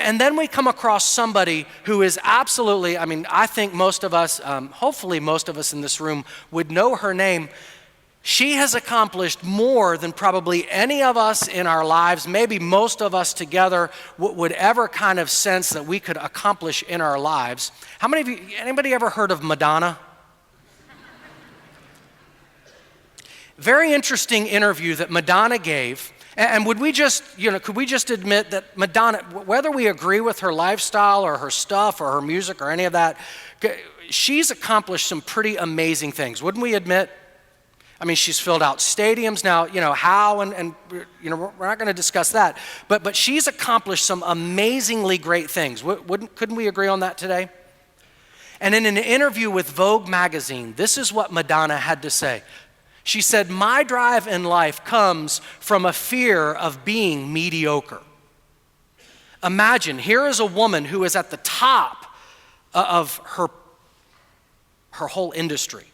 And then we come across somebody who is absolutely, I think most of us, hopefully most of us in this room would know her name. She has accomplished more than probably any of us in our lives, maybe most of us together would ever kind of sense that we could accomplish in our lives. How many of you, anybody ever heard of Madonna? Very interesting interview that Madonna gave. And would we just, could we just admit that Madonna, whether we agree with her lifestyle or her stuff or her music or any of that, she's accomplished some pretty amazing things. Wouldn't we admit? She's filled out stadiums now, how, and we're not going to discuss that. But she's accomplished some amazingly great things. Couldn't we agree on that today? And in an interview with Vogue magazine, this is what Madonna had to say. She said, "My drive in life comes from a fear of being mediocre." Imagine, here is a woman who is at the top of her whole industry.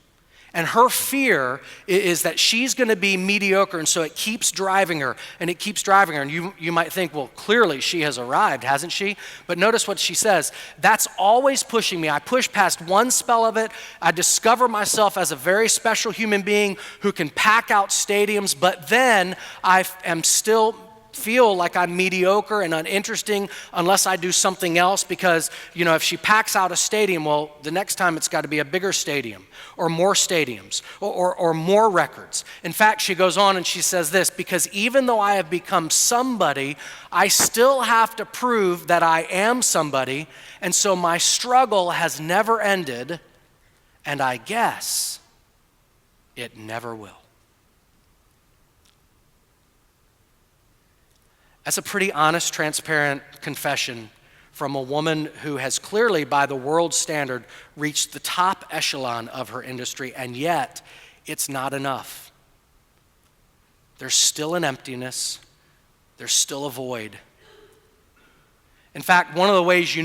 And her fear is that she's going to be mediocre, and so it keeps driving her, and it keeps driving her. And you might think, well, clearly she has arrived, hasn't she? But notice what she says. That's always pushing me. I push past one spell of it. I discover myself as a very special human being who can pack out stadiums, but then I am still feel like I'm mediocre and uninteresting unless I do something else, because, if she packs out a stadium, well, the next time it's got to be a bigger stadium or more stadiums or more records. In fact, she goes on and she says this, because even though I have become somebody, I still have to prove that I am somebody, and so my struggle has never ended, and I guess it never will. That's a pretty honest, transparent confession from a woman who has clearly, by the world's standard, reached the top echelon of her industry, and yet it's not enough. There's still an emptiness. There's still a void. In fact, one of the ways you know